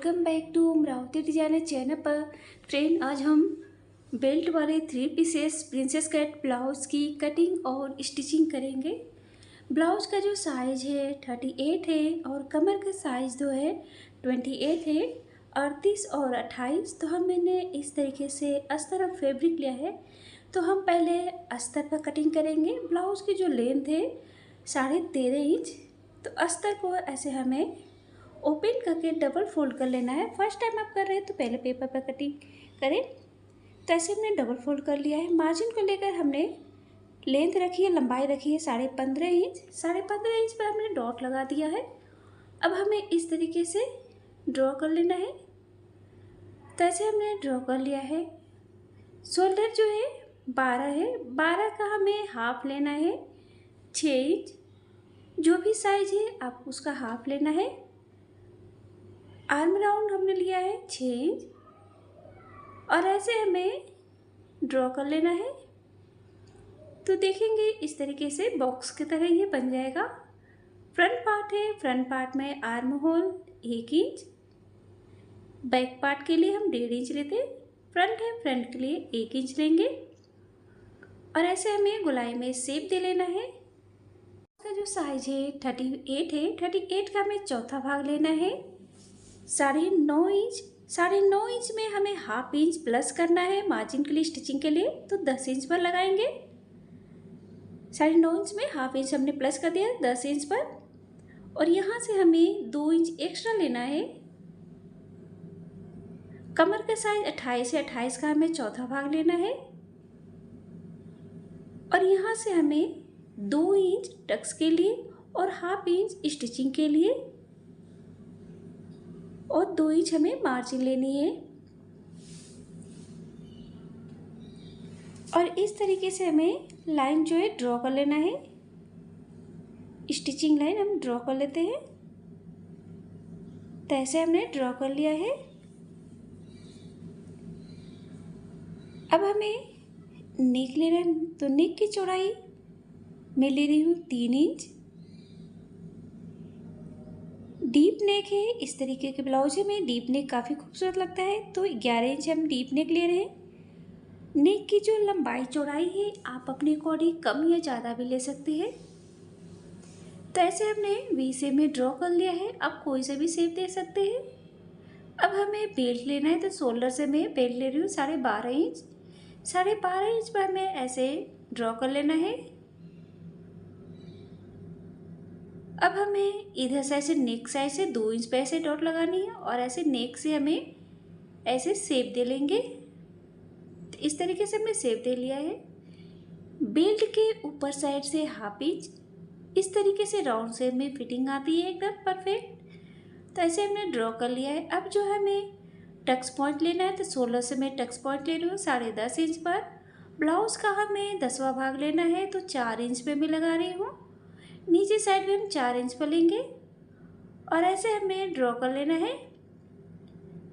Welcome back to Amravati designer channel पर। Friend, आज हम बेल्ट वाले 3 पीसेस प्रिंसेस कट ब्लाउज़ की कटिंग और स्टिचिंग करेंगे। ब्लाउज़ का जो साइज़ है 38 है और कमर का साइज़ जो है 28 है, 38 और 28। तो मैंने इस तरीके से अस्तर और फैब्रिक लिया है। तो हम पहले अस्तर पर कटिंग करेंगे। ब्लाउज़ की जो लेंथ है 13.5 इंच। तो अस्तर को ऐसे हमें ओपन करके डबल फोल्ड कर लेना है। फर्स्ट टाइम आप कर रहे हैं तो पहले पेपर पर कटिंग करें। तो ऐसे हमने डबल फोल्ड कर लिया है। मार्जिन को लेकर हमने लेंथ रखी है, लंबाई रखी है 15.5 इंच। 15.5 इंच पर हमने डॉट लगा दिया है। अब हमें इस तरीके से ड्रॉ कर लेना है। तो ऐसे हमने ड्रॉ कर लिया है। शोल्डर जो है 12 है, 12 का हमें हाफ लेना है 6 इंच। जो भी साइज है आप उसका हाफ लेना है। आर्म राउंड हमने लिया है 6 इंच और ऐसे हमें ड्रॉ कर लेना है। तो देखेंगे इस तरीके से बॉक्स की तरह ये बन जाएगा। फ्रंट पार्ट है, फ्रंट पार्ट में arm hole 1 inch. Back part के लिए हम 1.5 इंच लेते हैं। फ्रंट है, फ्रंट के लिए 1 इंच लेंगे और ऐसे हमें गोलाई में शेप दे लेना है। इसका जो साइज है 38 है, 38 का हमें चौथा भाग लेना है 9.5 इंच। 9.5 इंच में हमें हाफ इंच प्लस करना है मार्जिन के लिए, स्टिचिंग के लिए। तो 10 इंच पर लगाएंगे। 9.5 इंच में हाफ इंच हमने प्लस कर दिया 10 इंच पर। और यहाँ से हमें 2 इंच एक्स्ट्रा लेना है। कमर का साइज 28 है, 28 का हमें चौथा भाग लेना है और यहाँ से हमें 2 इंच टक्स के लिए और हाफ इंच स्टिचिंग के लिए और 2 इंच हमें मार्जिन लेनी है। और इस तरीके से हमें लाइन जो है ड्रॉ कर लेना है। स्टिचिंग लाइन हम ड्रॉ कर लेते हैं। तो ऐसे हमने ड्रॉ कर लिया है। अब हमें नेक लेना है। तो नेक की चौड़ाई मैं ले रही हूँ 3 इंच। डीप नेक है, इस तरीके के ब्लाउज में डीप नेक काफ़ी खूबसूरत लगता है। तो 11 इंच हम डीप नेक ले रहे हैं। नेक की जो लंबाई चौड़ाई है आप अपने अकॉर्डिंग कम या ज़्यादा भी ले सकते हैं। तो ऐसे हमने वी शेप में ड्रॉ कर लिया है। आप कोई से भी शेप दे सकते हैं। अब हमें बेल्ट लेना है। तो शोल्डर से मैं बेल्ट ले रही हूँ 12.5 इंच। 12.5 इंच पर हमें ऐसे ड्रॉ कर लेना है। अब हमें इधर साइड से नेक साइड से 2 इंच पे ऐसे डॉट लगानी है और ऐसे नेक से हमें ऐसे शेप दे लेंगे। तो इस तरीके से हमने शेप दे लिया है। बेल्ट के ऊपर साइड से हाफ इंच इस तरीके से राउंड शेप में फिटिंग आती है एकदम परफेक्ट। तो ऐसे हमने ड्रॉ कर लिया है। अब जो हमें टक्स पॉइंट लेना है। तो शोल्डर से मैं टक्स पॉइंट ले रही हूँ 10.5 इंच पर। ब्लाउज का हमें 10वां भाग लेना है तो 4 इंच पे मैं लगा रही हूँ। नीचे साइड में हम 4 इंच पर लेंगे और ऐसे हमें ड्रॉ कर लेना है।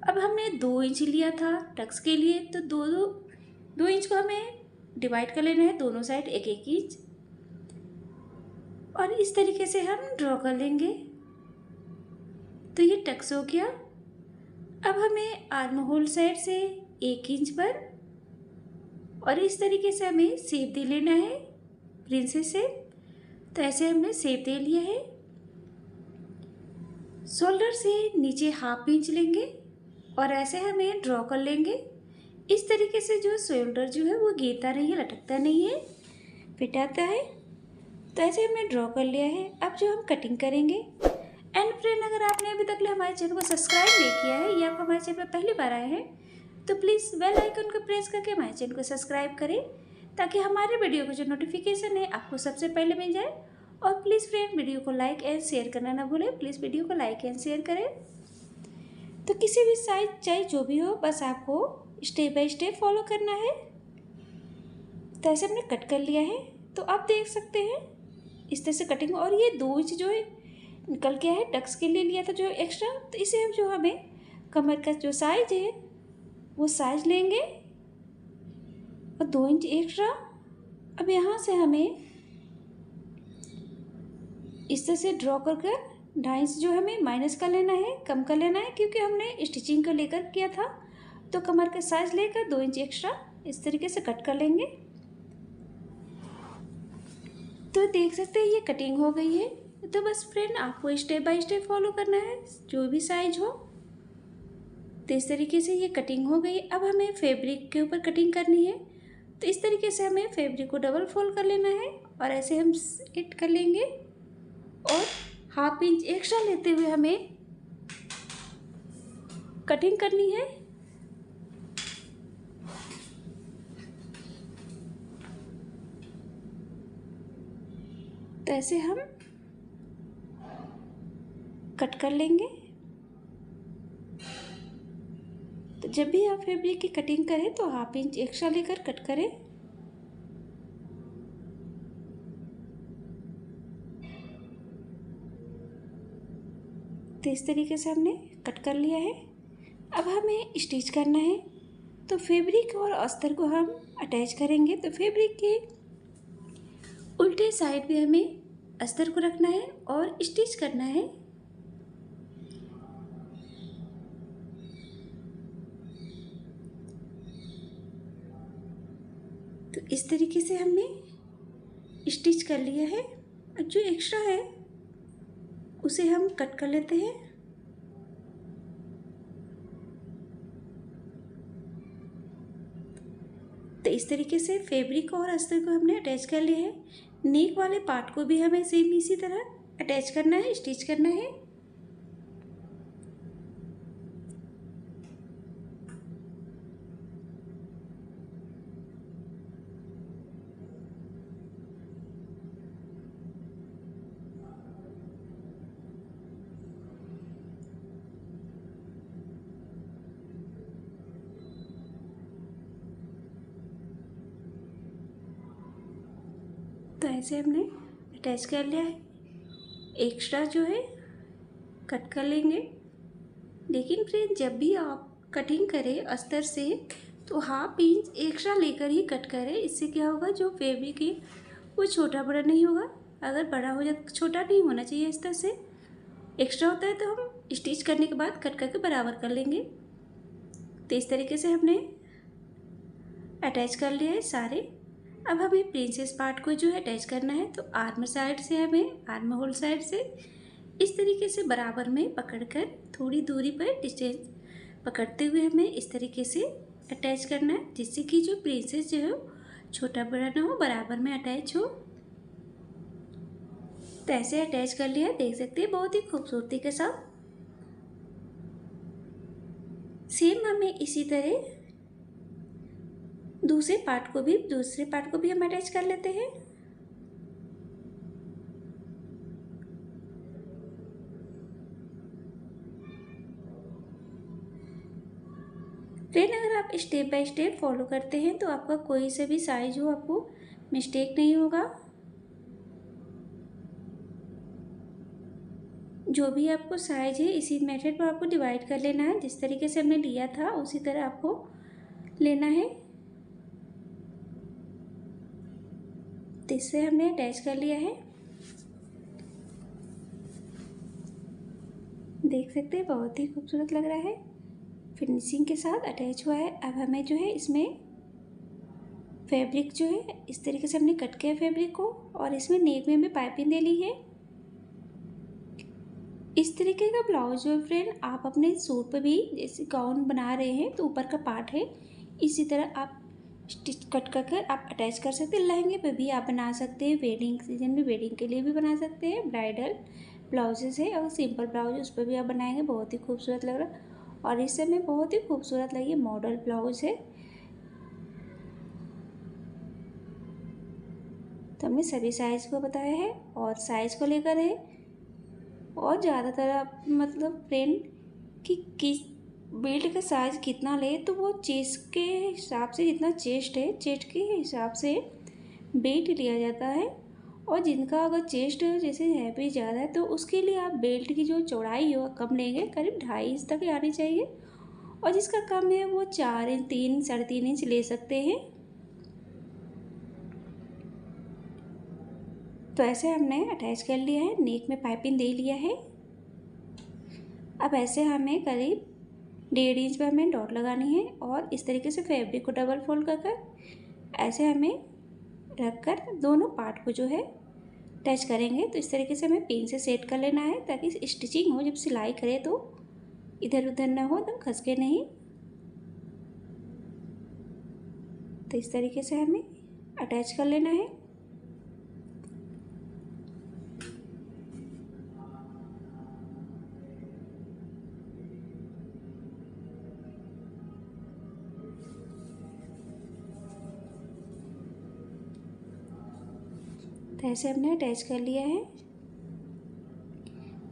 अब हमने 2 इंच लिया था टक्स के लिए। तो दो इंच को हमें डिवाइड कर लेना है दोनों साइड 1-1 इंच और इस तरीके से हम ड्रॉ कर लेंगे। तो ये टक्स हो गया। अब हमें आर्म होल साइड से 1 इंच पर और इस तरीके से हमें शेप दे लेना है प्रिंसेस शेप। तो ऐसे हमने शेप दे लिया है। शोल्डर से नीचे हाफ इंच लेंगे और ऐसे हमें ड्रॉ कर लेंगे। इस तरीके से जो शोल्डर जो है वो गिरता नहीं है, लटकता नहीं है, फिट आता है। तो ऐसे हमने ड्रॉ कर लिया है। अब जो हम कटिंग करेंगे। एंड फ्रेंड, अगर आपने अभी तक हमारे चैनल को सब्सक्राइब नहीं किया है या आप हमारे चैनल पर पहली बार आए हैं तो प्लीज़ बेल आइकन को प्रेस करके हमारे चैनल को सब्सक्राइब करें ताकि हमारे वीडियो का जो नोटिफिकेशन है आपको सबसे पहले मिल जाए। और प्लीज़ फ्रेंड, वीडियो को लाइक एंड शेयर करना ना भूलें। प्लीज़ वीडियो को लाइक एंड शेयर करें। तो किसी भी साइज चाहे जो भी हो, बस आपको स्टेप बाय स्टेप फॉलो करना है। तो ऐसे हमने कट कर लिया है। तो आप देख सकते हैं इस तरह से कटिंग। और ये 2 इंच जो है निकल गया है, टक्स के लिए लिया था जो एक्स्ट्रा। तो इसे हम जो हमें कमर का जो साइज है वो साइज लेंगे और 2 इंच एक्स्ट्रा। अब यहाँ से हमें इस तरह से ड्रॉ कर 2.5 जो हमें माइनस कर लेना है, कम कर लेना है, क्योंकि हमने स्टिचिंग को लेकर किया था। तो कमर का साइज लेकर 2 इंच एक्स्ट्रा इस तरीके से कट कर लेंगे। तो देख सकते हैं ये कटिंग हो गई है। तो बस फ्रेंड आपको स्टेप बाय स्टेप फॉलो करना है, जो भी साइज हो। तो इस तरीके से ये कटिंग हो गई। अब हमें फैब्रिक के ऊपर कटिंग करनी है। तो इस तरीके से हमें फैब्रिक को डबल फोल्ड कर लेना है और ऐसे हम सेट कर लेंगे और 1/2 इंच एक्स्ट्रा लेते हुए हमें कटिंग करनी है। तो ऐसे हम कट कर लेंगे। तो जब भी आप फैब्रिक की कटिंग करें तो 1/2 इंच एक्स्ट्रा लेकर कट करें। तो इस तरीके से हमने कट कर लिया है। अब हमें स्टिच करना है। तो फैब्रिक और अस्तर को हम अटैच करेंगे। तो फैब्रिक के उल्टे साइड पे हमें अस्तर को रखना है और स्टिच करना है। तो इस तरीके से हमने स्टिच कर लिया है। अब जो एक्स्ट्रा है उसे हम कट कर लेते हैं। तो इस तरीके से फैब्रिक और अस्तर को हमने अटैच कर लिया है। नेक वाले पार्ट को भी हमें सेम इसी तरह अटैच करना है, स्टिच करना है। तो ऐसे हमने अटैच कर लिया है। एक्स्ट्रा जो है कट कर लेंगे। लेकिन फ्रेंड जब भी आप कटिंग करें अस्तर से तो 1/2 इंच एक्स्ट्रा लेकर ही कट करें। इससे क्या होगा, जो फैब्रिक है वो छोटा बड़ा नहीं होगा। अगर बड़ा हो जाए, छोटा नहीं होना चाहिए। इस तरह से एक्स्ट्रा होता है तो हम स्टिच करने के बाद कट करके बराबर कर लेंगे। तो इस तरीके से हमने अटैच कर लिया है सारे। अब हमें प्रिंसेस पार्ट को जो है अटैच करना है। तो आर्म साइड से हमें आर्म होल साइड से इस तरीके से बराबर में पकड़कर थोड़ी दूरी पर डिस्टेंस पकड़ते हुए हमें इस तरीके से अटैच करना है, जिससे कि जो प्रिंसेस जो है छोटा बड़ा ना हो, बराबर में अटैच हो। तो ऐसे अटैच कर लिया, देख सकते हैं बहुत ही खूबसूरती के साथ। सेम हमें इसी तरह दूसरे पार्ट को भी हम अटैच कर लेते हैं। फ्रेंड अगर आप स्टेप बाय स्टेप फॉलो करते हैं तो आपका कोई से भी साइज हो, आपको मिस्टेक नहीं होगा। जो भी आपको साइज है इसी मेथड पर आपको डिवाइड कर लेना है। जिस तरीके से हमने लिया था उसी तरह आपको लेना है। तो इससे हमने अटैच कर लिया है। देख सकते हैं बहुत ही खूबसूरत लग रहा है, फिनिशिंग के साथ अटैच हुआ है। अब हमें जो है इसमें फैब्रिक जो है इस तरीके से हमने कट किया फैब्रिक को और इसमें नेक में हमें पाइपिंग दे ली है। इस तरीके का ब्लाउज जो फ्रेंड आप अपने सूट पर भी, जैसे गाउन बना रहे हैं तो ऊपर का पार्ट है इसी तरह आप स्टिच कट कर आप अटैच कर सकते हैं। लहंगे पे भी आप बना सकते हैं, वेडिंग सीजन में वेडिंग के लिए भी बना सकते हैं। ब्राइडल ब्लाउजेस है और सिंपल ब्लाउज उस पर भी आप बनाएंगे, बहुत ही खूबसूरत लग रहा है। और इस समय बहुत ही खूबसूरत लगी, मॉडल ब्लाउज है। तो हमने सभी साइज़ को बताया है और साइज़ को लेकर है। और ज़्यादातर आप मतलब फ्रेंड कि किस बेल्ट का साइज़ कितना ले, तो वो चेस्ट के हिसाब से, जितना चेस्ट है चेस्ट के हिसाब से बेल्ट लिया जाता है। और जिनका अगर चेस्ट जैसे है भी ज़्यादा है तो उसके लिए आप बेल्ट की जो चौड़ाई हो कम लेंगे, करीब 2.5 इंच तक आनी चाहिए। और जिसका कम है वो 4 इंच, 3, 3.5 इंच ले सकते हैं। तो ऐसे हमने अटैच कर लिया है, नेक में पाइपिंग दे लिया है। अब ऐसे हमें करीब 1.5 इंच पर हमें डॉट लगानी है और इस तरीके से फैब्रिक को डबल फोल्ड कर कर ऐसे हमें रख कर दोनों पार्ट को जो है टच करेंगे। तो इस तरीके से हमें पिन से सेट कर लेना है ताकि स्टिचिंग हो, जब सिलाई करें तो इधर उधर ना हो, एकदम खसके नहीं। तो इस तरीके से हमें अटैच कर लेना है। तो ऐसे हमने अटैच कर लिया है।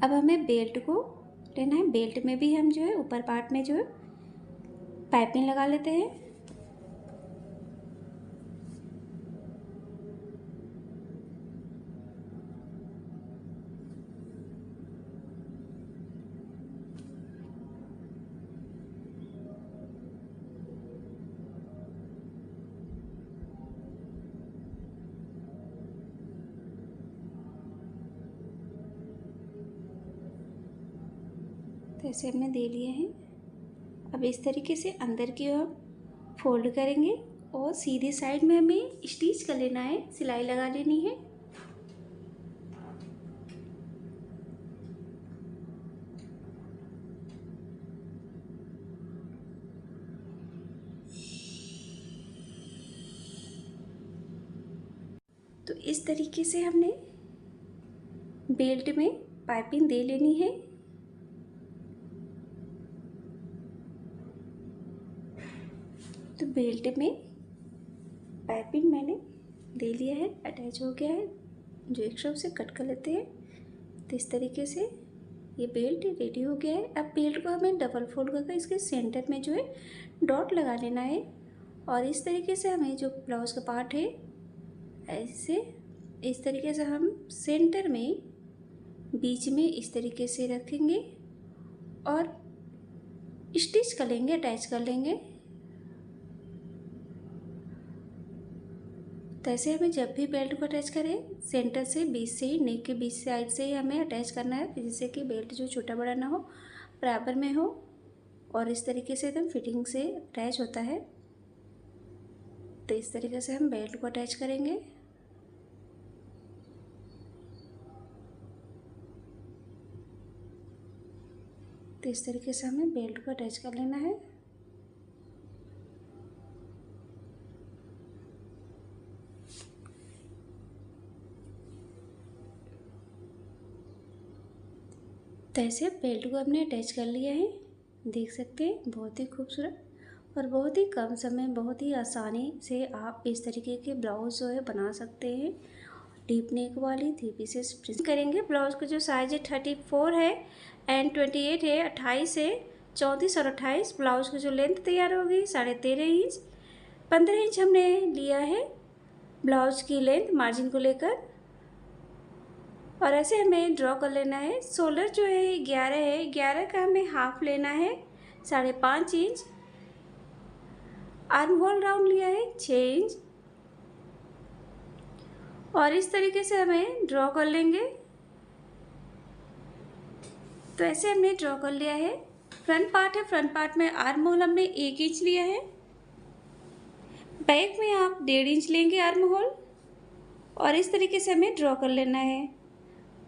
अब हमें बेल्ट को लेना है। बेल्ट में भी हम जो है ऊपर पार्ट में जो है पाइपिंग लगा लेते हैं। तो ऐसे हमने दे लिए हैं। अब इस तरीके से अंदर की ओर फोल्ड करेंगे और सीधी साइड में हमें स्टिच कर लेना है, सिलाई लगा लेनी है। तो इस तरीके से हमने बेल्ट में पाइपिंग दे लेनी है। तो बेल्ट में पाइपिंग मैंने दे लिया है, अटैच हो गया है। जो एक्स्ट्रा उसे कट कर लेते हैं। तो इस तरीके से ये बेल्ट रेडी हो गया है। अब बेल्ट को हमें डबल फोल्ड करके इसके सेंटर में जो है डॉट लगा लेना है और इस तरीके से हमें जो ब्लाउज का पार्ट है ऐसे इस तरीके से हम सेंटर में बीच में इस तरीके से रखेंगे और स्टिच कर लेंगे, अटैच कर लेंगे। तो ऐसे हमें जब भी बेल्ट को अटैच करें सेंटर से बीच से ही, नेक के बीच साइड से ही हमें अटैच करना है जिससे कि बेल्ट जो छोटा बड़ा ना हो, बराबर में हो और इस तरीके से एकदम फिटिंग से अटैच होता है। तो इस तरीके से हम बेल्ट को अटैच करेंगे। तो इस तरीके से हमें बेल्ट को अटैच कर लेना है। तो ऐसे बेल्ट को हमने अटैच कर लिया है, देख सकते हैं बहुत ही खूबसूरत और बहुत ही कम समय, बहुत ही आसानी से आप इस तरीके के ब्लाउज जो है बना सकते हैं। डीप नेक वाली 3 पीसेस प्रिंट करेंगे। ब्लाउज का जो साइज है 34 है एंड 28 है, 28 है, 34 और 28। ब्लाउज की जो लेंथ तैयार होगी 13.5 इंच, 15 इंच हमने लिया है ब्लाउज की लेंथ मार्जिन को लेकर। और ऐसे हमें ड्रॉ कर लेना है। शोल्डर जो है 11 है, 11 का हमें हाफ लेना है 5.5 इंच। आर्म होल राउंड लिया है 6 इंच और इस तरीके से हमें ड्रॉ कर लेंगे। तो ऐसे हमने ड्रॉ कर लिया है। फ्रंट पार्ट है, फ्रंट पार्ट में आर्म होल हमने 1 इंच लिया है। बैक में आप 1.5 इंच लेंगे आर्म होल और इस तरीके से हमें ड्रॉ कर लेना है।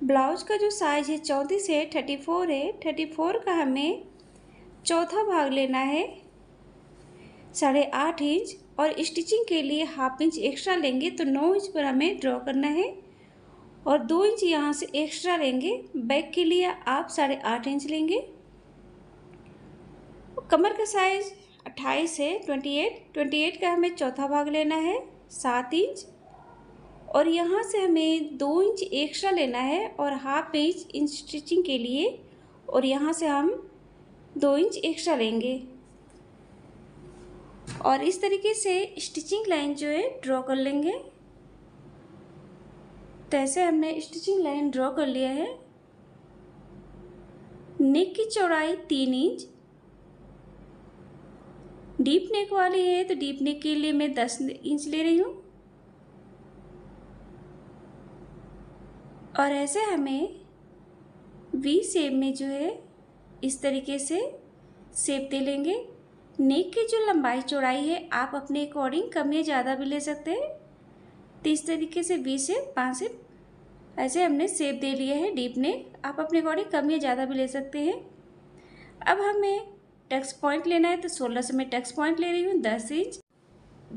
ब्लाउज का जो साइज है 34 है, 34 है, 34 का हमें चौथा भाग लेना है 8.5 इंच और स्टिचिंग के लिए हाफ इंच एक्स्ट्रा लेंगे। तो 9 इंच पर हमें ड्रॉ करना है और 2 इंच यहाँ से एक्स्ट्रा लेंगे। बैक के लिए आप 8.5 इंच लेंगे। कमर का साइज 28 है, 28 का हमें चौथा भाग लेना है 7 इंच और यहाँ से हमें 2 इंच एक्स्ट्रा लेना है और हाफ इंच इन स्टिचिंग के लिए और यहाँ से हम 2 इंच एक्स्ट्रा लेंगे और इस तरीके से स्टिचिंग लाइन जो है ड्रॉ कर लेंगे। तो ऐसे हमने स्टिचिंग लाइन ड्रॉ कर लिया है। नेक की चौड़ाई 3 इंच, डीप नेक वाली है तो डीप नेक के लिए मैं 10 इंच ले रही हूँ और ऐसे हमें वी शेप में जो है इस तरीके से शेप दे लेंगे। नेक की जो लंबाई चौड़ाई है आप अपने अकॉर्डिंग कम या ज़्यादा भी ले सकते हैं। तो इस तरीके से 20 से 5 से ऐसे हमने शेप दे लिया है डीप नेक। आप अपने अकॉर्डिंग कम या ज़्यादा भी ले सकते हैं। अब हमें टक्स पॉइंट लेना है, तो 16 से मैं टक्स पॉइंट ले रही हूँ 10 इंच।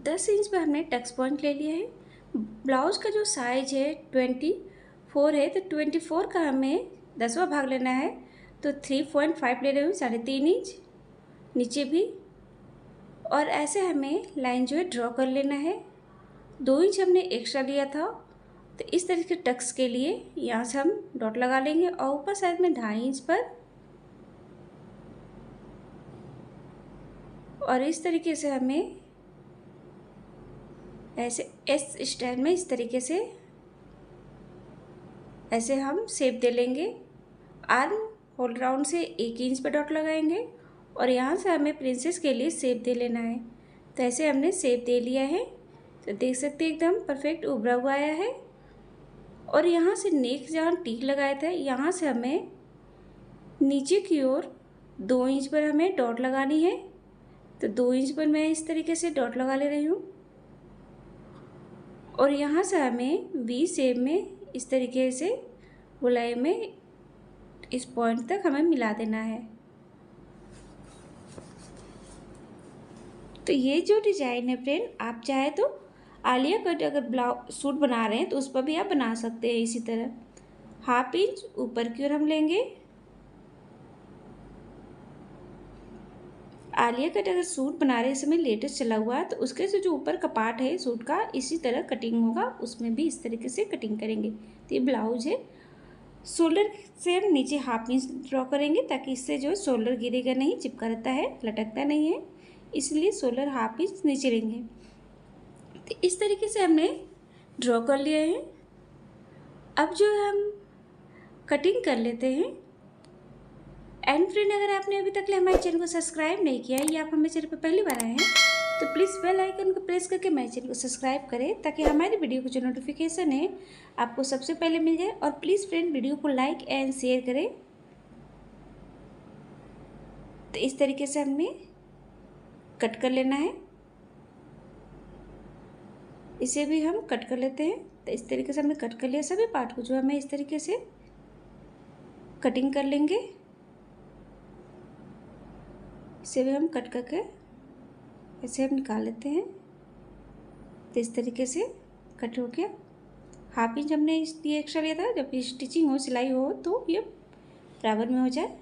10 इंच पर हमने टक्स पॉइंट ले लिया है। ब्लाउज़ का जो साइज है 24 है, तो 24 का हमें 10वां भाग लेना है, तो 3.5 ले रही हूँ, 3.5 इंच नीचे भी। और ऐसे हमें लाइन जो है ड्रॉ कर लेना है। 2 इंच हमने एक्स्ट्रा लिया था, तो इस तरीके टक्स के लिए यहाँ से हम डॉट लगा लेंगे और ऊपर साइड में 2.5 इंच पर, और इस तरीके से हमें ऐसे एस स्टाइल में इस तरीके से ऐसे हम शेप दे लेंगे। आर्म होल राउंड से 1 इंच पर डॉट लगाएंगे और यहाँ से हमें प्रिंसेस के लिए शेप दे लेना है। तो ऐसे हमने शेप दे लिया है, तो देख सकते हैं एकदम परफेक्ट उभरा हुआ आया है। और यहाँ से नेक जहाँ टीक लगाए थे, यहाँ से हमें नीचे की ओर 2 इंच पर हमें डॉट लगानी है। तो 2 इंच पर मैं इस तरीके से डॉट लगा ले रही हूँ और यहाँ से हमें वी शेप में इस तरीके से गोलाई में इस पॉइंट तक हमें मिला देना है। तो ये जो डिज़ाइन है फ्रेंड, आप चाहे तो आलिया कट अगर ब्लाउज सूट बना रहे हैं तो उस पर भी आप बना सकते हैं। इसी तरह 1/2 इंच ऊपर की ओर हम लेंगे। आलिया कट अगर सूट बना रहे समय लेटेस्ट चला हुआ है तो उसके से जो ऊपर का पार्ट है सूट का, इसी तरह कटिंग होगा, उसमें भी इस तरीके से कटिंग करेंगे। तो ये ब्लाउज है। शोल्डर से हम नीचे 1/2 इंच ड्रॉ करेंगे ताकि इससे जो शोल्डर गिरेगा नहीं, चिपका रहता है, लटकता नहीं है, इसलिए शोल्डर 1/2 इंच नीचे लेंगे। तो इस तरीके से हमने ड्रॉ कर लिया है। अब जो हम कटिंग कर लेते हैं। एंड फ्रेंड, अगर आपने अभी तक हमारे चैनल को सब्सक्राइब नहीं किया है या आप हमारे चैनल पर पहली बार आए हैं तो प्लीज़ बेल आइकन को प्रेस करके हमारे चैनल को सब्सक्राइब करें ताकि हमारी वीडियो को जो नोटिफिकेशन है आपको सबसे पहले मिल जाए। और प्लीज़ फ्रेंड, वीडियो को लाइक एंड शेयर करें। तो इस तरीके से हमें कट कर लेना है। इसे भी हम कट कर लेते हैं। तो इस तरीके से हमने कट कर लिया सभी पार्ट को, जो हमें इस तरीके से कटिंग कर लेंगे। इसे भी हम कट करके ऐसे हम निकाल लेते हैं। तो इस तरीके से कट हो गया। 1/2 इंच हमने इसलिए एक्स्ट्रा लिया था, जब स्टिचिंग हो, सिलाई हो, तो ये बराबर में हो जाए।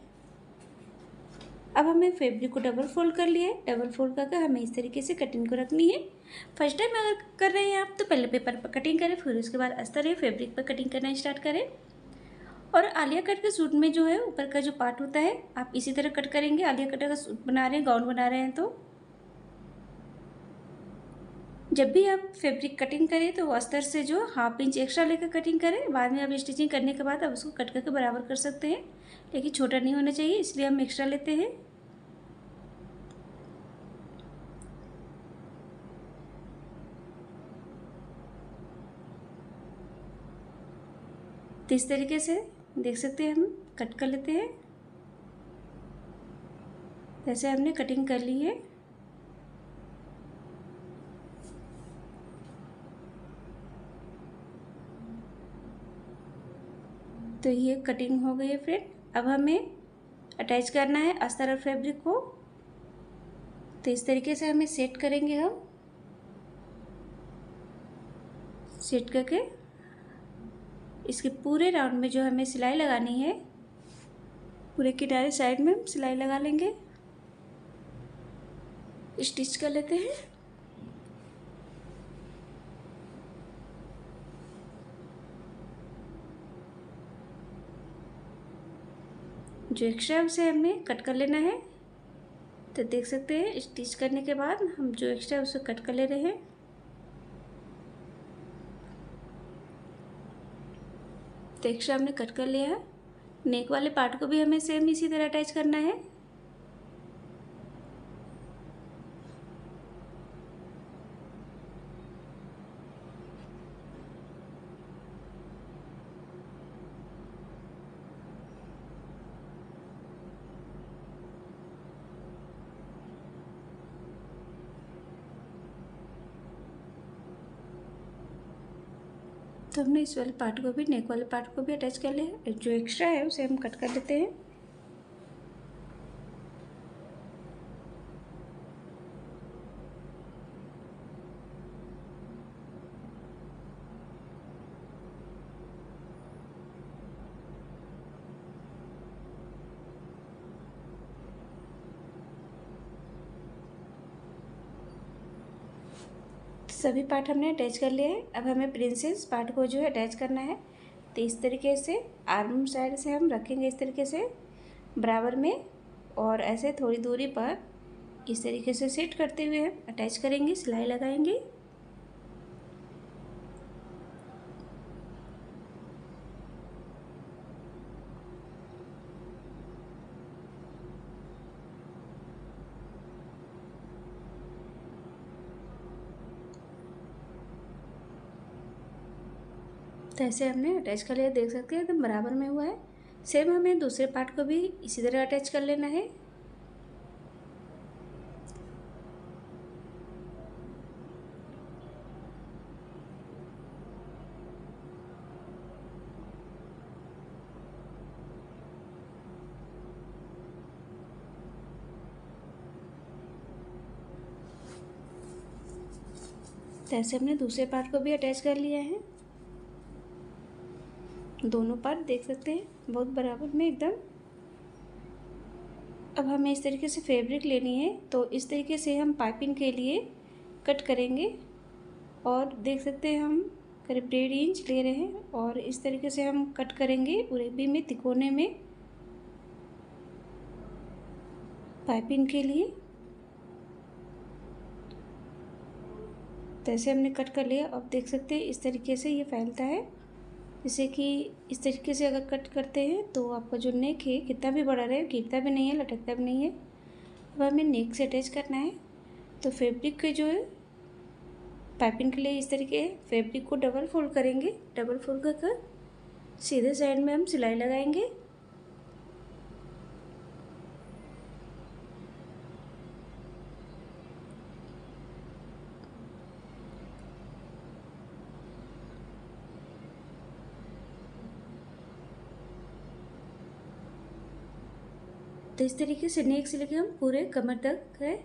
अब हमें फैब्रिक को डबल फोल्ड कर लिया है। डबल फोल्ड करके हमें इस तरीके से कटिंग को रखनी है। फर्स्ट टाइम अगर कर रहे हैं आप तो पहले पेपर पर कटिंग करें, फिर उसके बाद अस्तर या फैब्रिक पर कटिंग करना स्टार्ट करें। और आलिया कट के सूट में जो है ऊपर का जो पार्ट होता है आप इसी तरह कट करेंगे। आलिया कट का सूट बना रहे हैं, गाउन बना रहे हैं, तो जब भी आप फैब्रिक कटिंग करें तो अस्तर से जो 1/2 इंच एक्स्ट्रा लेकर कटिंग करें। बाद में आप स्टिचिंग करने के बाद आप उसको कट करके बराबर कर सकते हैं, लेकिन छोटा नहीं होना चाहिए, इसलिए हम एक्स्ट्रा लेते हैं। तो इस तरीके से देख सकते हैं हम कट कर लेते हैं। जैसे हमने कटिंग कर ली है। तो ये कटिंग हो गई है फ्रेंड। अब हमें अटैच करना है अस्तर और फैब्रिक को। तो इस तरीके से हमें सेट करेंगे। हम सेट करके इसके पूरे राउंड में जो हमें सिलाई लगानी है, पूरे किनारे साइड में हम सिलाई लगा लेंगे, स्टिच कर लेते हैं। जो एक्स्ट्रा उसे हमें कट कर लेना है। तो देख सकते हैं स्टिच करने के बाद हम जो एक्स्ट्रा उसे कट कर ले रहे हैं। तो एक्स्ट्रा हमने कट कर लिया है। नेक वाले पार्ट को भी हमें सेम इसी तरह अटैच करना है। तो हमने इस वाले पार्ट को भी, नेक वाले पार्ट को भी अटैच कर लिया। जो एक्स्ट्रा है उसे हम कट कर लेते हैं। सभी पार्ट हमने अटैच कर लिया है। अब हमें प्रिंसेस पार्ट को जो है अटैच करना है। तो इस तरीके से आर्म साइड से हम रखेंगे, इस तरीके से बराबर में, और ऐसे थोड़ी दूरी पर इस तरीके से सेट करते हुए हम अटैच करेंगे, सिलाई लगाएंगे। तो ऐसे हमने अटैच कर लिया, देख सकते हैं एकदम बराबर में हुआ है। सेम हमें दूसरे पार्ट को भी इसी तरह अटैच कर लेना है। तो ऐसे हमने दूसरे पार्ट को भी अटैच कर लिया है। दोनों पार्ट देख सकते हैं बहुत बराबर में एकदम। अब हमें इस तरीके से फैब्रिक लेनी है, तो इस तरीके से हम पाइपिंग के लिए कट करेंगे। और देख सकते हैं हम करीब 1.5 इंच ले रहे हैं, और इस तरीके से हम कट करेंगे उरेबी में, तिकोने में, पाइपिंग के लिए। तो ऐसे हमने कट कर लिया। अब देख सकते हैं इस तरीके से ये फैलता है। जैसे कि इस तरीके से अगर कट करते हैं तो आपका जो नेक है कितना भी बड़ा रहे, गिरता भी नहीं है, लटकता भी नहीं है। अब हमें नेक से अटैच करना है। तो फैब्रिक के जो है पाइपिंग के लिए इस तरीके फैब्रिक को डबल फोल्ड करेंगे। डबल फोल्ड कर सीधे साइड में हम सिलाई लगाएंगे। तो इस तरीके से नेक से लेके हम पूरे कमर तक है,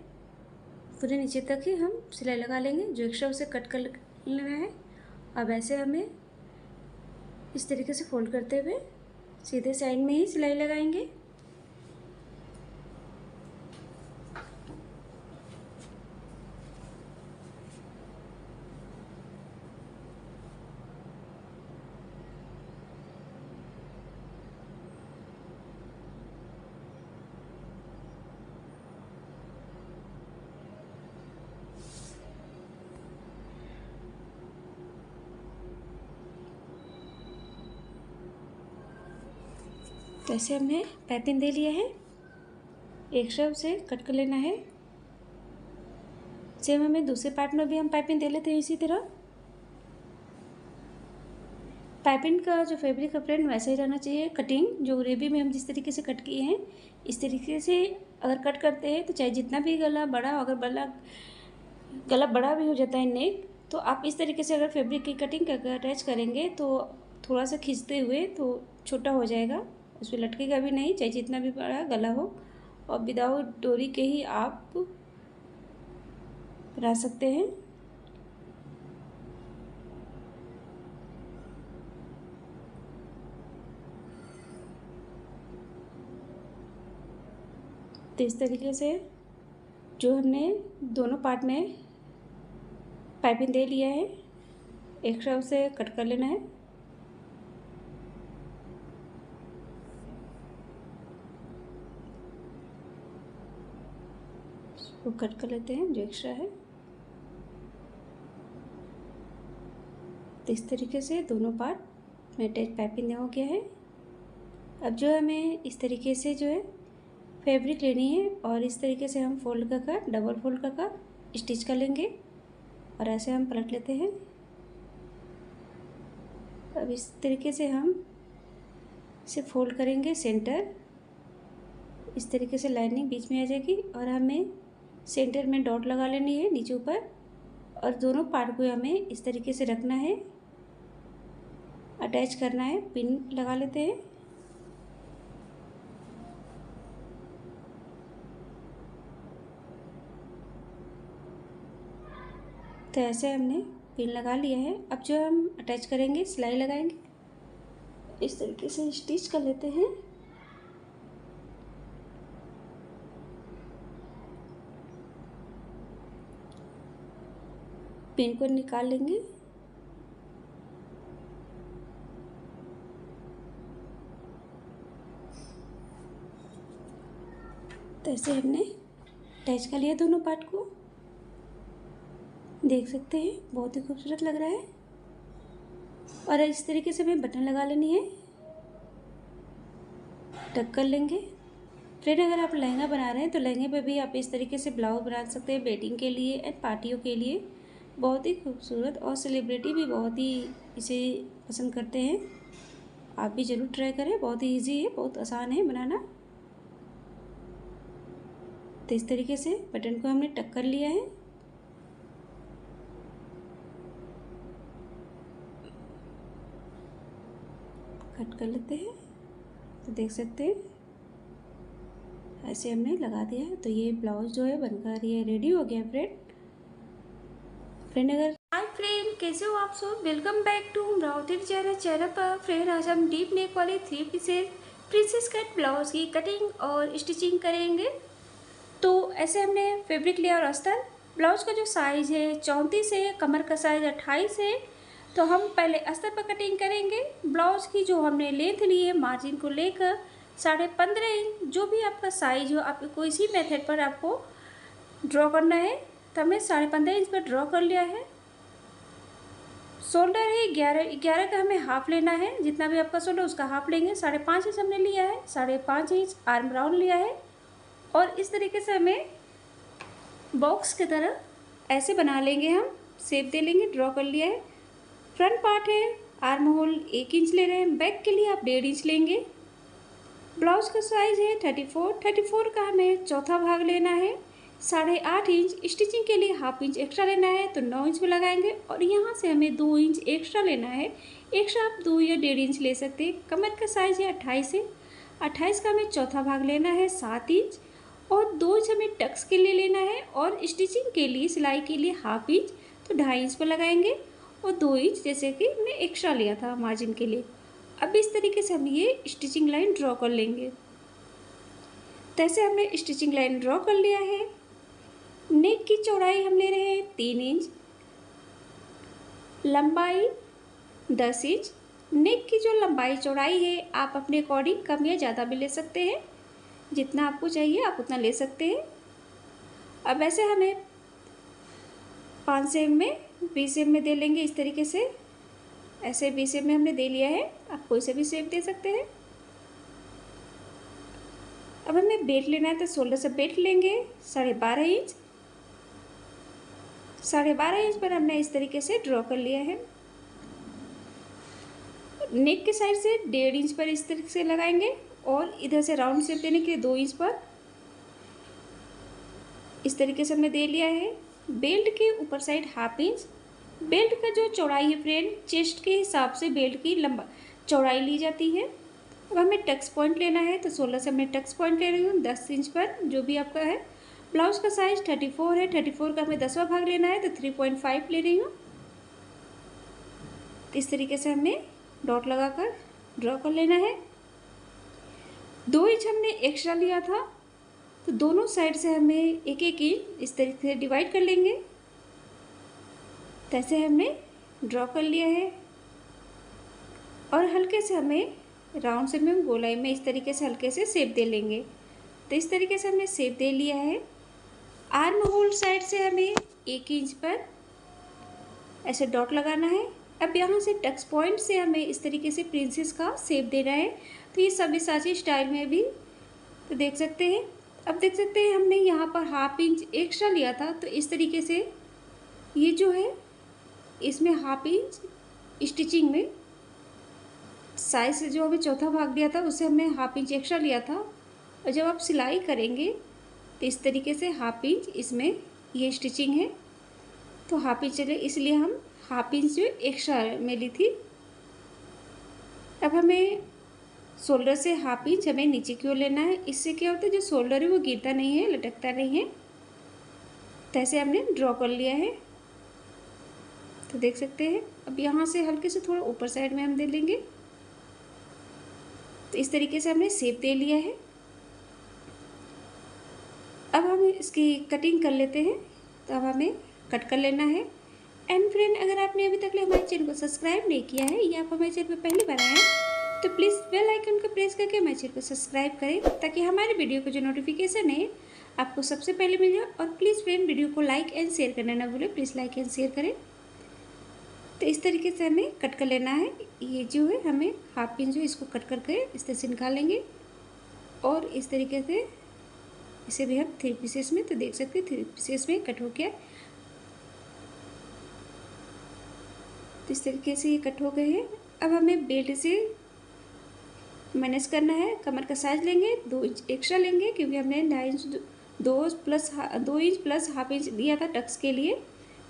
पूरे नीचे तक ही हम सिलाई लगा लेंगे। जो एक्स्ट्रा उसे कट कर लेना है। अब ऐसे हमें इस तरीके से फोल्ड करते हुए सीधे साइड में ही सिलाई लगाएंगे। तो ऐसे हमने पाइपिंग दे लिया है, एक्स्ट्रा उसे कट कर लेना है। सेम हमें दूसरे पार्ट में भी हम पाइपिंग दे लेते हैं इसी तरह। पाइपिंग का जो फैब्रिक का फ्रेंड वैसा ही रहना चाहिए। कटिंग जो ग्रेवी में हम जिस तरीके से कट किए हैं, इस तरीके से अगर कट करते हैं तो चाहे जितना भी गला बड़ा हो, अगर गला बड़ा भी हो जाता है नेक, तो आप इस तरीके से अगर फैब्रिक की कटिंग अटैच करेंगे तो थोड़ा सा खींचते हुए तो छोटा हो जाएगा, उसमें लटकेगा भी नहीं, चाहे जितना भी बड़ा गला हो। और विदाउट डोरी के ही आप बना सकते हैं। तो इस तरीके से जो हमने दोनों पार्ट में पाइपिंग दे लिया है, एक्स्ट्रा उसे कट कर लेना है। वो कट कर लेते हैं जो एक्स्ट्रा है। तो इस तरीके से दोनों पार्ट में अटैच पाइपिंग हो गया है। अब जो हमें इस तरीके से जो है फैब्रिक लेनी है, और इस तरीके से हम फोल्ड कर डबल फोल्ड कर स्टिच कर लेंगे, और ऐसे हम पलट लेते हैं। अब इस तरीके से हम इसे फोल्ड करेंगे सेंटर, इस तरीके से लाइनिंग बीच में आ जाएगी, और हमें सेंटर में डॉट लगा लेनी है नीचे ऊपर, और दोनों पार्ट को हमें इस तरीके से रखना है। अटैच करना है, पिन लगा लेते हैं। तो ऐसे हमने पिन लगा लिया है। अब जो हम अटैच करेंगे, सिलाई लगाएंगे, इस तरीके से स्टिच कर लेते हैं। पिन को निकाल लेंगे। तो ऐसे हमने अटैच कर लिया दोनों पार्ट को। देख सकते हैं बहुत ही खूबसूरत लग रहा है। और इस तरीके से हमें बटन लगा लेनी है, टक कर लेंगे। फ्रेंड, अगर आप लहंगा बना रहे हैं तो लहंगे पे भी आप इस तरीके से ब्लाउज बना सकते हैं, वेडिंग के लिए एंड पार्टियों के लिए। बहुत ही खूबसूरत, और सेलिब्रिटी भी बहुत ही इसे पसंद करते हैं। आप भी ज़रूर ट्राई करें, बहुत ही ईजी है, बहुत आसान है बनाना। तो इस तरीके से बटन को हमने टक कर लिया है। कट कर लेते हैं। तो देख सकते हैं ऐसे हमने लगा दिया है। तो ये ब्लाउज जो है बनकर ये रेडी हो गया फ्रेंड। अगर हाय फ्रेंड, कैसे हो आप सब? Welcome back to Amravati designer channel पर। फ्रेंड, आज हम डीप नेक वाले 3 पीसेस प्रिंसेस कट ब्लाउज की कटिंग और स्टिचिंग करेंगे। तो ऐसे हमने फैब्रिक लिया और अस्तर। ब्लाउज का जो साइज़ है 34 है, कमर का साइज़ 28 है। तो हम पहले अस्तर पर कटिंग करेंगे। ब्लाउज की जो हमने लेंथ ली है, मार्जिन को लेकर 15.5 इंच, जो भी आपका साइज हो, आपको इसी मेथड पर आपको ड्रॉ करना है। तो हमने 15.5 इंच पर ड्रॉ कर लिया है। शोल्डर है 11 का हमें हाफ लेना है। जितना भी आपका शोल्डर उसका हाफ लेंगे। 5.5 इंच हमने लिया है। 5.5 इंच आर्म राउंड लिया है। और इस तरीके से हमें बॉक्स की तरह ऐसे बना लेंगे, हम शेप दे लेंगे। ड्रॉ कर लिया है। फ्रंट पार्ट है, आर्म होल 1 इंच ले रहे हैं। बैक के लिए आप 1.5 इंच लेंगे। ब्लाउज का साइज है 34 का हमें चौथा भाग लेना है। 8.5 इंच स्टिचिंग के लिए हाफ इंच एक्स्ट्रा लेना है, तो 9 इंच में लगाएंगे। और यहाँ से हमें 2 इंच एक्स्ट्रा लेना है। एक्स्ट्रा आप 2 या 1.5 इंच ले सकते हैं। कमर का साइज है 28 है। 28 का हमें चौथा भाग लेना है 7 इंच। और 2 इंच हमें टक्स के लिए लेना है। और स्टिचिंग के लिए, सिलाई के लिए हाफ इंच, तो 2.5 इंच पर लगाएंगे। और 2 इंच जैसे कि हमने एक्स्ट्रा लिया था मार्जिन के लिए। अब इस तरीके से हम ये स्टिचिंग लाइन ड्रॉ कर लेंगे। तैसे हमने स्टिचिंग लाइन ड्रॉ कर लिया है। नेक की चौड़ाई हम ले रहे हैं 3 इंच, लंबाई 10 इंच। नेक की जो लंबाई चौड़ाई है, आप अपने अकॉर्डिंग कम या ज़्यादा भी ले सकते हैं। जितना आपको चाहिए आप उतना ले सकते हैं। अब ऐसे हमें 5 सेम में, 20 सेम में दे लेंगे इस तरीके से। ऐसे 20 सेम में हमने दे लिया है। आप कोई से भी शेप दे सकते हैं। अब हमें बेल्ट लेना है, तो शोल्डर से बेल्ट लेंगे 12.5 इंच। 12.5 इंच पर हमने इस तरीके से ड्रॉ कर लिया है। नेक के साइड से 1.5 इंच पर इस तरीके से लगाएंगे। और इधर से राउंड शेप देने के लिए 2 इंच पर इस तरीके से हमने दे लिया है। बेल्ट के ऊपर साइड हाफ इंच। बेल्ट का जो चौड़ाई है फ्रेंड, चेस्ट के हिसाब से बेल्ट की लंबा चौड़ाई ली जाती है। अब हमें टक्स पॉइंट लेना है, तो 16 से हमने टक्स पॉइंट ले रही हूँ 10 इंच पर, जो भी आपका है। ब्लाउज का साइज 34 है। 34 का हमें 10वां भाग लेना है, तो 3.5 ले रही हूँ। इस तरीके से हमने डॉट लगाकर ड्रॉ कर लेना है। 2 इंच हमने एक्स्ट्रा लिया था, तो दोनों साइड से हमें 1-1 इंच इस तरीके से डिवाइड कर लेंगे। तैसे हमने ड्रॉ कर लिया है। और हल्के से हमें राउंड शेप में, गोलाई में इस तरीके से हल्के से शेप दे लेंगे। तो इस तरीके से हमने शेप दे लिया है। आर्म होल साइड से हमें 1 इंच पर ऐसे डॉट लगाना है। अब यहाँ से टक्स पॉइंट से हमें इस तरीके से प्रिंसेस का शेप देना है। तो ये सब्यसाची स्टाइल में भी तो देख सकते हैं। अब देख सकते हैं हमने यहाँ पर हाफ इंच एक्स्ट्रा लिया था, तो इस तरीके से ये जो है इसमें हाफ इंच स्टिचिंग में साइज से जो हमें चौथा भाग दिया था, उससे हमने हाफ इंच एक्स्ट्रा लिया था। और जब आप सिलाई करेंगे तो इस तरीके से हाफ इंच इसमें ये स्टिचिंग है, तो हाफ इंच चले, इसलिए हम हाफ इंच जो एक्स्ट्रा में ली थी। अब हमें शोल्डर से हाफ इंच हमें नीचे की ओर लेना है। इससे क्या होता है, जो शोल्डर है वो गिरता नहीं है, लटकता नहीं है। तो ऐसे हमने ड्रॉ कर लिया है। तो देख सकते हैं। अब यहाँ से हल्के से थोड़ा ऊपर साइड में हम दे लेंगे। तो इस तरीके से हमने शेप दे लिया है। अब हम इसकी कटिंग कर लेते हैं। तो अब हमें कट कर लेना है। एंड फ्रेंड, अगर आपने अभी तक हमारे चैनल को सब्सक्राइब नहीं किया है या आप हमारे चैनल पर पहली बार आए हैं तो प्लीज़ बेल आइकन को प्रेस करके हमारे चैनल को सब्सक्राइब करें, ताकि हमारे वीडियो का जो नोटिफिकेशन है आपको सबसे पहले मिल जाए। और प्लीज़ फ्रेंड, वीडियो को लाइक एंड शेयर करना ना भूलें। प्लीज़ लाइक एंड शेयर करें। तो इस तरीके से हमें कट कर लेना है। ये जो है हमें हाफ इंच जो इसको कट करके इस तरह से निकालेंगे और इस तरीके से इसे भी हम 3 पीसेस में, तो देख सकते हैं 3 पीसेस में कट हो गया। तो इस तरीके से ये कट हो गए हैं। अब हमें बेल्ट से मैनेज करना है। कमर का साइज लेंगे, 2 इंच एक्स्ट्रा लेंगे, क्योंकि हमने 2 इंच प्लस हाफ इंच दिया था टक्स के लिए।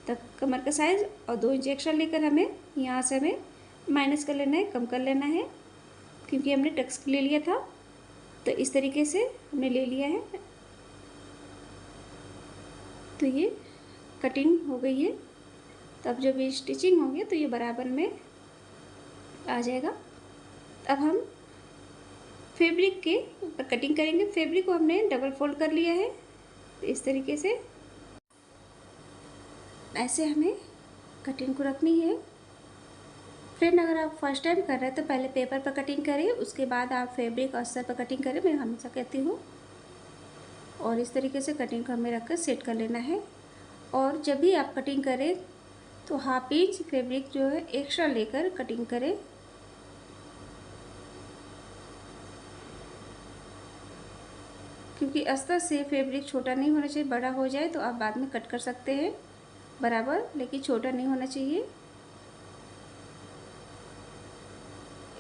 तब कमर का साइज और 2 इंच एक्स्ट्रा लेकर हमें यहाँ से हमें माइनस कर लेना है, कम कर लेना है, क्योंकि हमने टक्स ले लिया था। तो इस तरीके से हमने ले लिया है। तो ये कटिंग हो गई है। तब जब ये स्टिचिंग होगी तो ये बराबर में आ जाएगा। अब हम फैब्रिक के ऊपर कटिंग करेंगे। फैब्रिक को हमने डबल फोल्ड कर लिया है। इस तरीके से ऐसे हमें कटिंग को रखनी है। फ्रेंड, अगर आप फर्स्ट टाइम कर रहे हैं तो पहले पेपर पर कटिंग करें, उसके बाद आप फैब्रिक और अस्तर पर कटिंग करें, मैं हमेशा कहती हूँ। और इस तरीके से कटिंग को हमें रखकर सेट कर लेना है। और जब भी आप कटिंग करें तो हाफ इंच फैब्रिक जो है एक्स्ट्रा लेकर कटिंग करें। क्योंकि अस्तर से फैब्रिक छोटा नहीं होना चाहिए, बड़ा हो जाए तो आप बाद में कट कर सकते हैं बराबर, लेकिन छोटा नहीं होना चाहिए।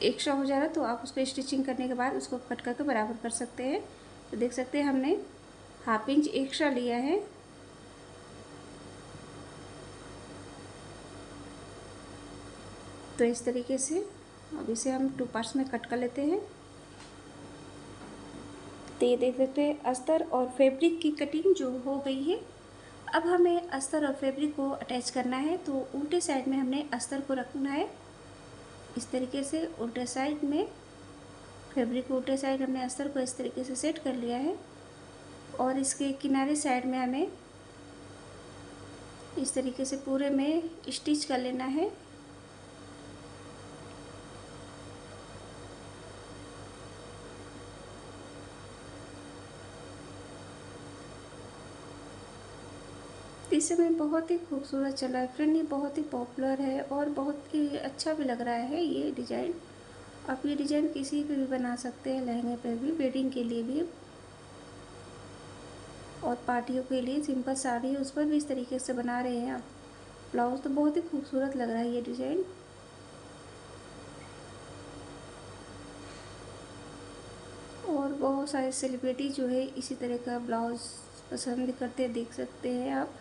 एक्स्ट्रा हो जा रहा तो आप उसको स्टिचिंग करने के बाद उसको कट करके बराबर कर सकते हैं। तो देख सकते हैं हमने हाफ इंच एक्स्ट्रा लिया है। तो इस तरीके से अब इसे हम 2 पार्ट्स में कट कर लेते हैं। तो ये देख सकते हैं अस्तर और फैब्रिक की कटिंग जो हो गई है। अब हमें अस्तर और फैब्रिक को अटैच करना है। तो उल्टे साइड में हमने अस्तर को रखना है। इस तरीके से उल्टे साइड में फैब्रिक को उल्टे साइड हमने अस्तर को इस तरीके से सेट कर लिया है। और इसके किनारे साइड में हमें इस तरीके से पूरे में स्टिच कर लेना है। इस समय बहुत ही खूबसूरत चला है फ्रेंड, ये बहुत ही पॉपुलर है और बहुत ही अच्छा भी लग रहा है ये डिज़ाइन। आप ये डिज़ाइन किसी पे भी बना सकते हैं, लहंगे पे भी, वेडिंग के लिए भी और पार्टियों के लिए। सिंपल साड़ी है उस पर भी इस तरीके से बना रहे हैं आप ब्लाउज़। तो बहुत ही खूबसूरत लग रहा है ये डिज़ाइन। और बहुत सारे सेलिब्रिटी जो है इसी तरह का ब्लाउज़ पसंद करते हैं, देख सकते हैं आप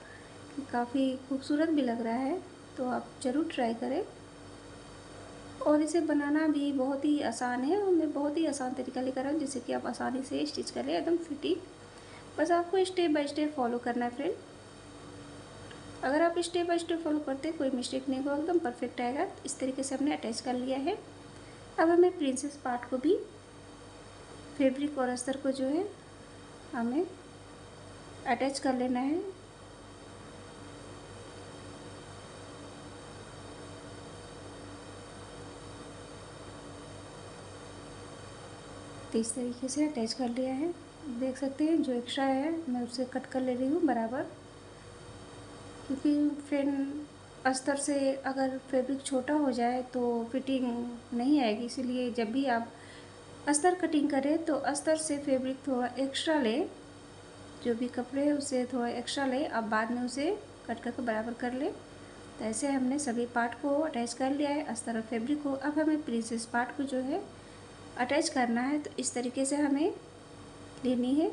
कि काफ़ी खूबसूरत भी लग रहा है। तो आप ज़रूर ट्राई करें। और इसे बनाना भी बहुत ही आसान है और मैं बहुत ही आसान तरीका लेकर आऊँ जिससे कि आप आसानी से स्टिच करें, एकदम फिटिंग। बस आपको स्टेप बाय स्टेप फॉलो करना है फ्रेंड। अगर आप स्टेप बाय स्टेप फॉलो करते हैं कोई मिस्टेक नहीं होगा, एकदम परफेक्ट आएगा। इस तरीके से हमने अटैच कर लिया है। अब हमें प्रिंसेस पार्ट को भी फैब्रिक और अस्तर को जो है हमें अटैच कर लेना है। तो इस तरीके से अटैच कर लिया है। देख सकते हैं जो एक्स्ट्रा है मैं उसे कट कर ले रही हूँ बराबर, क्योंकि फ्रेंड अस्तर से अगर फैब्रिक छोटा हो जाए तो फिटिंग नहीं आएगी। इसीलिए जब भी आप अस्तर कटिंग करें तो अस्तर से फैब्रिक थोड़ा एक्स्ट्रा ले, जो भी कपड़े है उसे थोड़ा एक्स्ट्रा ले, आप बाद में उसे कट करके बराबर कर ले। तो ऐसे हमने सभी पार्ट को अटैच कर लिया है, अस्तर और फैब्रिक को। अब हमें प्रिंसेस पार्ट को जो है अटैच करना है। तो इस तरीके से हमें लेनी है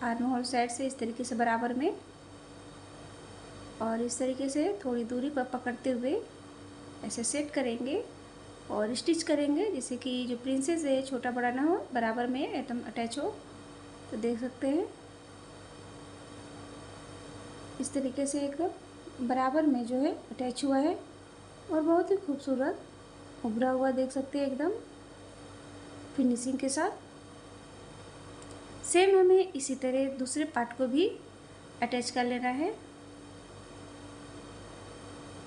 आर्म होल साइड से, इस तरीके से बराबर में, और इस तरीके से थोड़ी दूरी पर पकड़ते हुए ऐसे सेट करेंगे और स्टिच करेंगे, जैसे कि जो प्रिंसेस है छोटा बड़ा ना हो, बराबर में एकदम अटैच हो। तो देख सकते हैं इस तरीके से एकदम बराबर में जो है अटैच हुआ है और बहुत ही खूबसूरत उभरा हुआ देख सकते हैं एकदम फिनिशिंग के साथ। सेम हमें इसी तरह दूसरे पार्ट को भी अटैच कर लेना है।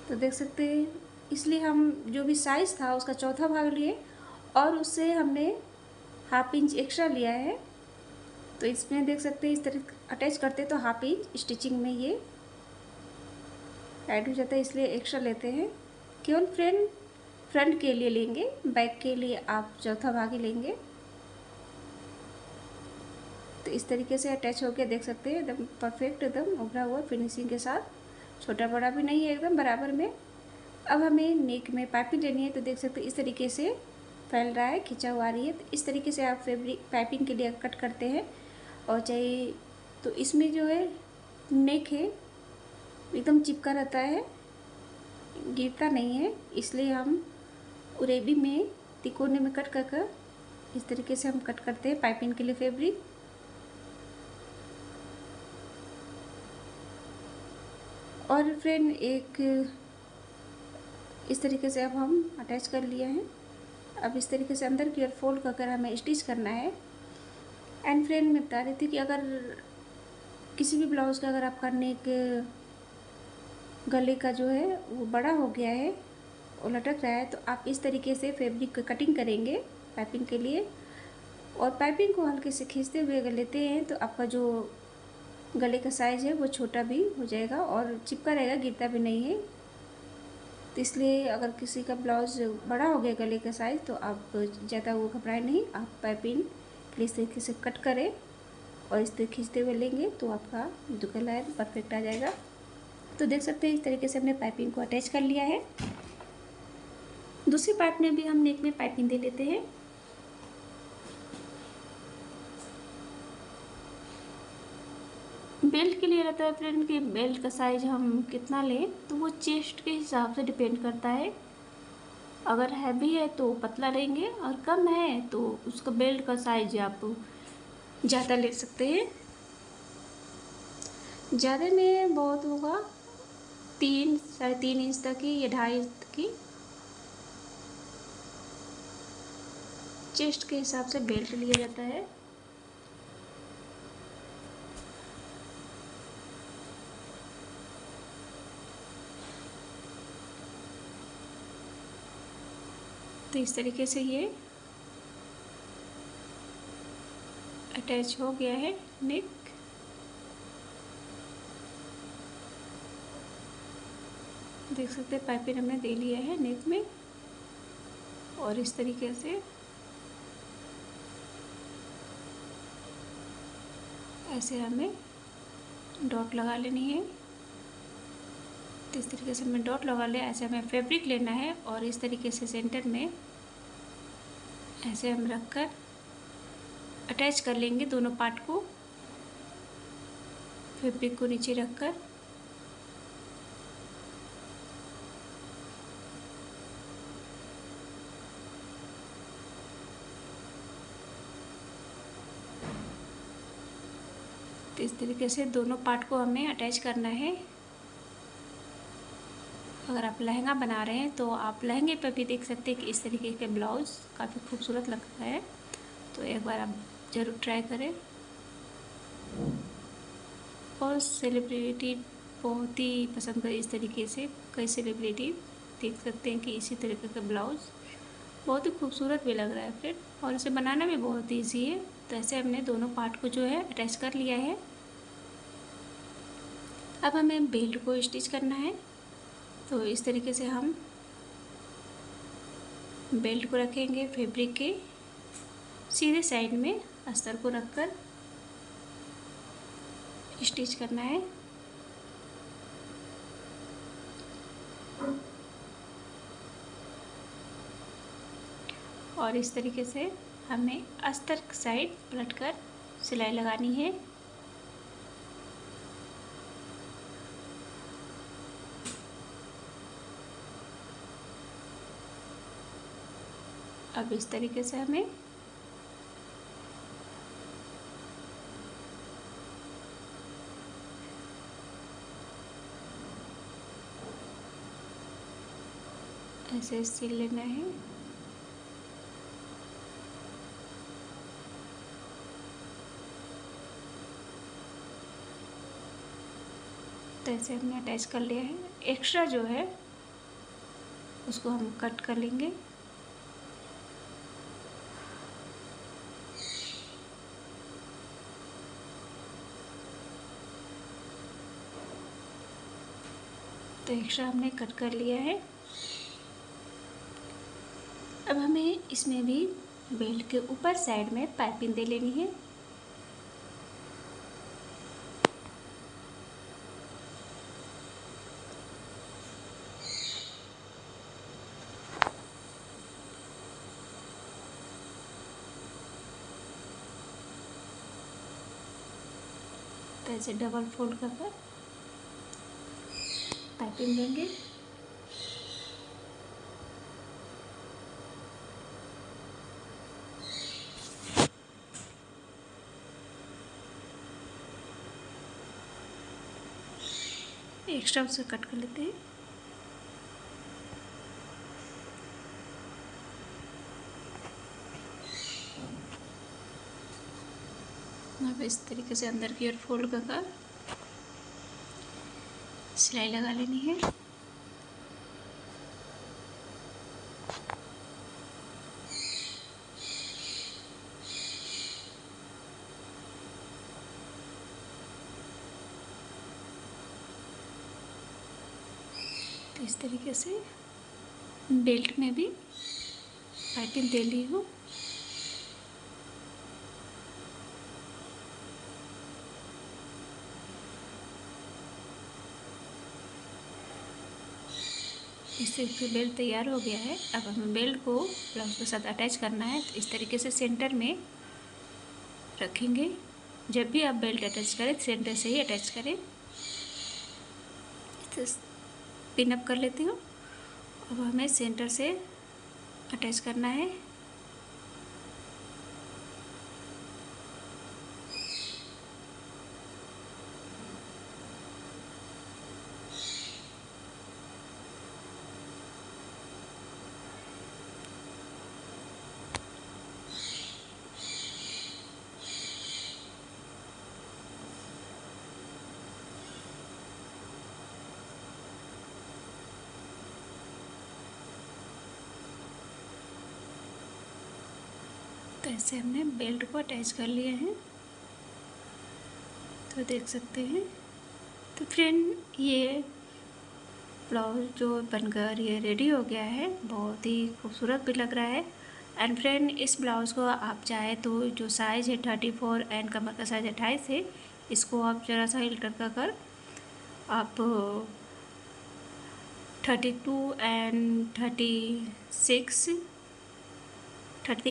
तो देख सकते हैं, इसलिए हम जो भी साइज़ था उसका चौथा भाग लिए और उससे हमने ½ इंच एक्स्ट्रा लिया है। तो इसमें देख सकते हैं इस तरह अटैच करते तो ½ इंच स्टिचिंग में ये ऐड हो जाता है, इसलिए एक्स्ट्रा लेते हैं। केवल फ्रंट के लिए लेंगे, बैक के लिए आप चौथा भाग ही लेंगे। तो इस तरीके से अटैच होकर देख सकते हैं एकदम परफेक्ट, एकदम उभरा हुआ फिनिशिंग के साथ, छोटा बड़ा भी नहीं है, एकदम बराबर में। अब हमें नेक में पाइपिंग लेनी है। तो देख सकते हैं इस तरीके से फैल रहा है, खिंचा हुआ आ रही है। तो इस तरीके से आप फैब्रिक पाइपिंग के लिए कट करते हैं। और चाहे तो इसमें जो है नेक है एकदम चिपका रहता है, गिरता नहीं है, इसलिए हम उरेबी में तिकोने में कट कर इस तरीके से हम कट करते हैं पाइपिंग के लिए फैब्रिक। और फ्रेंड एक इस तरीके से अब हम अटैच कर लिया है। अब इस तरीके से अंदर की ओर फोल्ड कर हमें स्टिच करना है। एंड फ्रेंड मैं बता रही थी कि अगर किसी भी ब्लाउज़ का अगर आपका नेक गले का जो है वो बड़ा हो गया है और लटक रहा है, तो आप इस तरीके से फैब्रिक की कटिंग करेंगे पाइपिंग के लिए। और पाइपिंग को हल्के से खींचते हुए अगर लेते हैं तो आपका जो गले का साइज़ है वो छोटा भी हो जाएगा और चिपका रहेगा, गिरता भी नहीं है। तो इसलिए अगर किसी का ब्लाउज़ बड़ा हो गया गले का साइज़, तो आप ज़्यादा वो घबराए नहीं, आप पाइपिंग के लिए इस तरीके से कट करें और इस तरह खींचते हुए लेंगे तो आपका जो गला है परफेक्ट आ जाएगा। तो देख सकते हैं इस तरीके से हमने पाइपिंग को अटैच कर लिया है। दूसरी पार्ट में भी हम नेक में पाइपिंग दे लेते हैं। बेल्ट के लिए रहता है फ्रेंड कि बेल्ट का साइज हम कितना लें, तो वो चेस्ट के हिसाब से डिपेंड करता है। अगर हैवी है तो पतला लेंगे और कम है तो उसका बेल्ट का साइज आप ज़्यादा ले सकते हैं। ज़्यादा में बहुत होगा 3 साढ़े 3 इंच तक की या 2.5 इंच तक की चेस्ट के हिसाब से बेल्ट लिया जाता है। तो इस तरीके से ये अटैच हो गया है नेक। देख सकते हैं पाइपिंग हमने दे लिया है नेक में और इस तरीके से ऐसे हमें डॉट लगा लेनी है। तो इस तरीके से हमें डॉट लगा लिया। ऐसे हमें फैब्रिक लेना है और इस तरीके से सेंटर में ऐसे हम रखकर अटैच कर लेंगे दोनों पार्ट को, फैब्रिक को नीचे रखकर। तो इस तरीके से दोनों पार्ट को हमें अटैच करना है। अगर आप लहंगा बना रहे हैं तो आप लहंगे पर भी देख सकते हैं कि इस तरीके के ब्लाउज़ काफ़ी खूबसूरत लगता है। तो एक बार आप ज़रूर ट्राई करें। और सेलिब्रिटी बहुत ही पसंद करे इस तरीके से, कई सेलिब्रिटी देख सकते हैं कि इसी तरीके का ब्लाउज़ बहुत ही खूबसूरत भी लग रहा है फिर, और इसे बनाना भी बहुत ईजी है। तो ऐसे हमने दोनों पार्ट को जो है अटैच कर लिया है। अब हमें बेल्ट को स्टिच करना है। तो इस तरीके से हम बेल्ट को रखेंगे फैब्रिक के सीधे साइड में, अस्तर को रखकर स्टिच करना है। और इस तरीके से हमें अस्तर साइड पलटकर सिलाई लगानी है। अब इस तरीके से हमें ऐसे सिल लेना है। तो ऐसे हमने अटैच कर लिया है। एक्स्ट्रा जो है उसको हम कट कर लेंगे। तो एक्स्ट्रा हमने कट कर लिया है। अब हमें इसमें भी बेल्ट के ऊपर साइड में पाइपिंग दे लेनी है। तो ऐसे डबल फोल्ड कर पाइपिंग देंगे। एक्स्ट्रा उसे कट कर लेते हैं। अब इस तरीके से अंदर की ओर फोल्ड कर सिलाई लगा लेनी है। तो इस तरीके से बेल्ट में भी पाइपिंग दे ली हूँ। इससे बेल्ट तैयार हो गया है। अब हमें बेल्ट को ब्लाउज के साथ अटैच करना है। तो इस तरीके से सेंटर में रखेंगे। जब भी आप बेल्ट अटैच करें सेंटर से ही अटैच करें। तो पिन अप कर लेती हूँ। अब हमें सेंटर से अटैच करना है। तो ऐसे हमने बेल्ट को अटैच कर लिया है। तो देख सकते हैं। तो फ्रेंड ये ब्लाउज जो बनकर ये रेडी हो गया है, बहुत ही खूबसूरत भी लग रहा है। एंड फ्रेंड इस ब्लाउज़ को आप चाहे तो जो साइज़ है 34 एंड कमर का साइज़ 28 है, इसको आप ज़रा सा अल्टर कर आप 32 एंड 36